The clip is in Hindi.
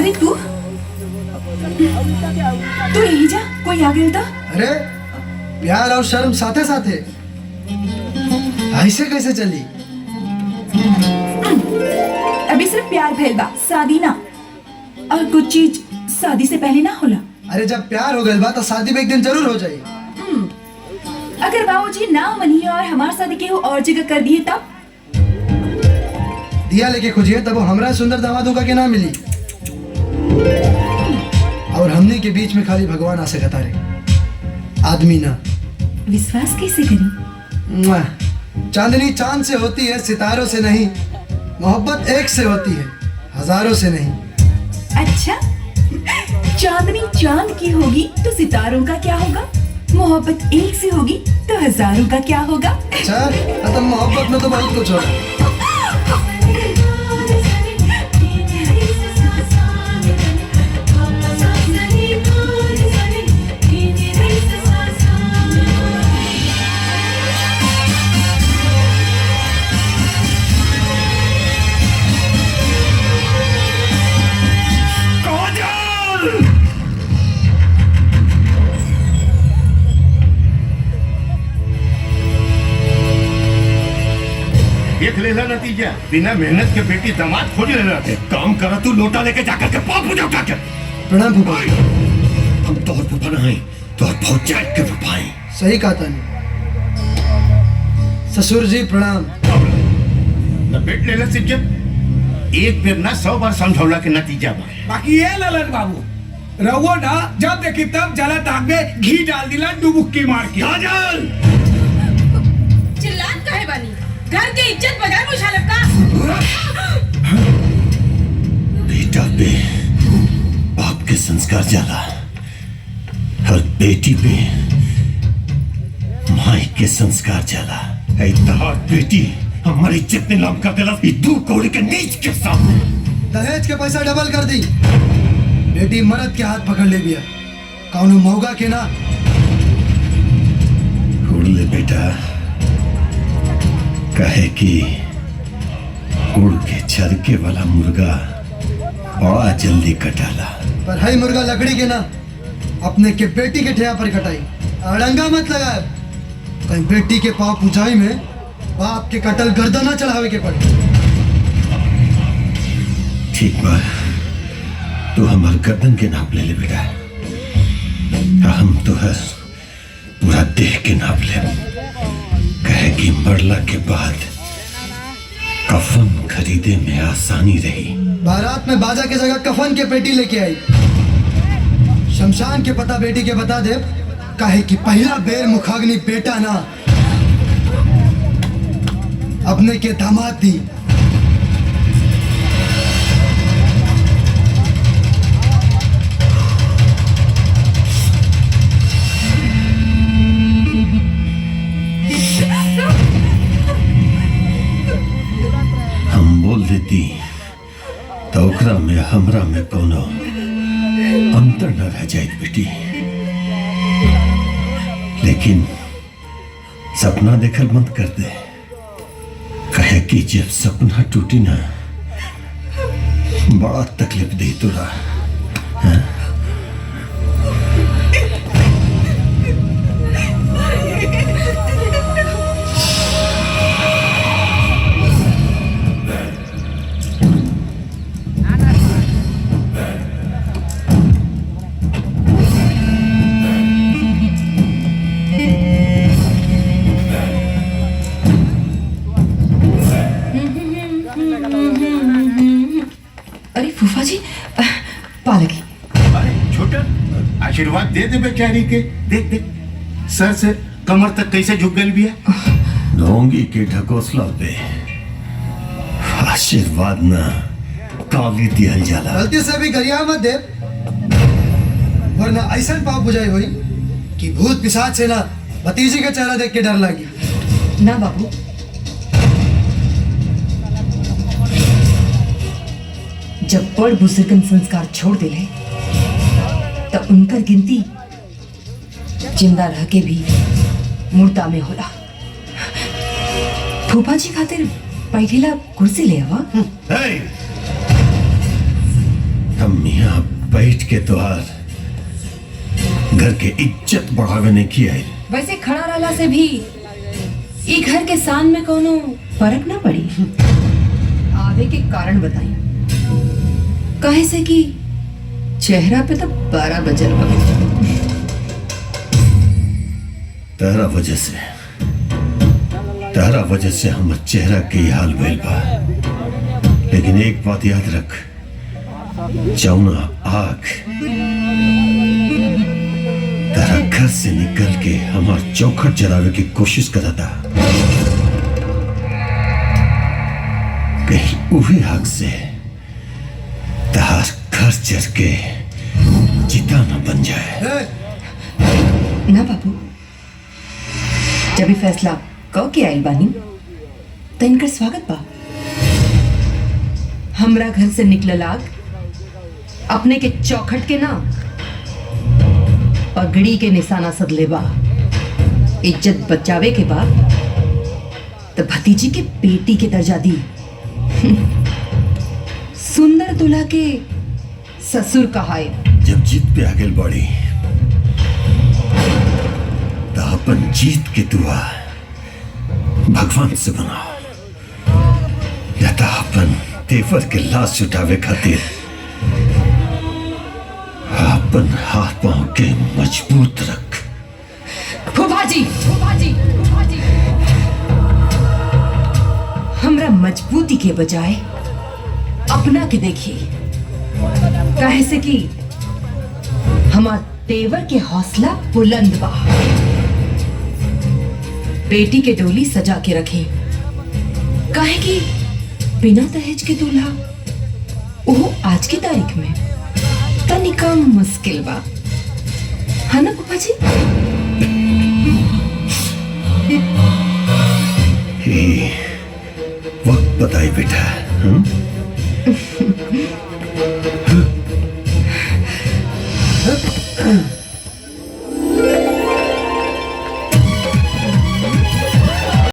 अरे तू यही जा, कोई आ गया था। अरे प्यार और शर्म साथे साथे ऐसे कैसे चली? अभी सिर्फ प्यार भइल बा, शादी ना। और कुछ चीज शादी से पहले ना होला। अरे जब प्यार हो गइल बा तो शादी भी एक दिन जरूर हो जाई। अगर बाबूजी ना मनिए और हमार शादी के और जगह कर दिए तब? दिया लेके खोजिए तब वो हमरा सुंदर दामादों का के ना मिली। और हमने के बीच में खाली भगवान आ सकता रे, आदमी ना। विश्वास कैसे करी? चांदनी चांद से होती है, सितारों से नहीं। मोहब्बत एक से होती है, हजारों से नहीं। अच्छा, चांदनी चांद की होगी तो सितारों का क्या होगा? मोहब्बत एक से होगी तो हजारों का क्या होगा? अच्छा, मतलब मोहब्बत में तो बहुत कुछ होगा। देख लेला नतीजा, बिना मेहनत के बेटी दामाद खोज लेला। एक काम करा, तू लोटा लेके जाकर के पाप पूजा उठा के। प्रणाम फूफा। हम तोहर फूफा नहीं, तोहर भौजाई के फूफा हैं। सही कहा तानी। ससुर जी प्रणाम। न बेट लेला सिज्जत, एक बेर ना 100 बार समझौला के नतीजा बा। बाकी ये ललन बाबू रवो ना, जब देखी तब जला ताक में घी डाल दिला डुबुक्की मार के। काजल, चिल्लात काहे बानी? घर के इज्जत बगैर मुशालफ का। बेटा पे बाप के संस्कार जाला और बेटी पे माई के संस्कार जाला। ऐतहार बेटी हमारी इज्जत नीलाम कर देला ई दू कौड़ी के नीच के सामने। दहेज के पैसा डबल कर दी। बेटी मर्द के हाथ पकड़ ले बिया, कौनो मौगा के ना। उड़ ले बेटा, कहे कि उड़ के चरके वाला मुर्गा बड़ा जल्दी कटाला। पर है मुर्गा लकड़ी के ना, अपने के बेटी के ठेया पर कटाई। अड़ंगा मत लगाए, कहीं बेटी के पाँव पूछाई में बाप के कटल गर्दन न चढ़ावे के पड़े। ठीक बा, तू हमार गर्दन के नाप ले बेटा, हम तो है पूरा देह के नाप ले। कहे कि मरला के बाद कफन खरीदे में आसानी रही। बारात में बाजा की जगह कफन के पेटी लेके आई। शमशान के पता बेटी के बता दे, कहे कि पहला बेर मुखाग्नि बेटा ना अपने के दामाद दी। हम बोल देती तो ओकरा में हमरा में कोनो अंतर न रह जाए बेटी। लेकिन सपना देखल मत कर दे, कहे कि जब सपना टूटी ना बड़ा तकलीफ दी तुरा। अरे फूफा जी, पालकी। अरे छोटा, आशीर्वाद दे दे बेचारी के। देख देख सर से कमर तक कैसे झुक गई भी है। ढोंगी के ढकोसला पे आशीर्वाद ना काली दिहल जाला। गलती से भी गरिया मत दे, वरना ऐसा पाप बुझाई हुई कि भूत पिशाच से ना भतीजी का चेहरा देख के डर लगी। ना बाबू, जब बड़ बुजुर्गन संस्कार छोड़ दिले तो उनकर गिनती जिंदा रह के भी मुर्दा में होला। फूफा जी खातिर बैठेला कुर्सी ले आवा। हम यहाँ बैठ के तोहार घर के इज्जत बढ़ावे नहीं की आई। वैसे खड़ा रहला से भी ई घर के सान में कोनो फर्क ना पड़ी। आवे के कारण बताई। काहे से कि चेहरा पे तो 12 बजल बा। तारा वजह से हमर चेहरा के ही हाल भइल बा। लेकिन एक बात याद रख, जौना आग तारा घर से निकल के हमार चौखट जलावे की कोशिश करा था, कहीं उही आग से तार घर जल के चिता न बन जाए। ना बाबू, जब भी फैसला कह के आइल बानी तो इनकर स्वागत बा। हमरा घर से निकलल आग अपने के चौखट के ना पगड़ी के निशाना सदले बा। इज्जत बचावे के बाद तो भतीजी के बेटी के दर्जा दी। सुंदर दुल्हा के ससुर कहाए। जब जीत पे आगे बढ़ी तो अपन जीत के दुआ भगवान से बनाओ, या तो अपन तेवर के लाश उठावे खातिर अपन हाथ पांव के मजबूत रख। फूफाजी, हमरा मजबूती के बजाय अपना के देखिए। काहे से कि हमार तेवर के हौसला बुलंद बा। बेटी के डोली सजा के रखे। काहे कि बिना दहेज के दूल्हा वो आज की तारीख में तनिका मुश्किल बा, है ना फूफा जी? वक्त बताई बेटा।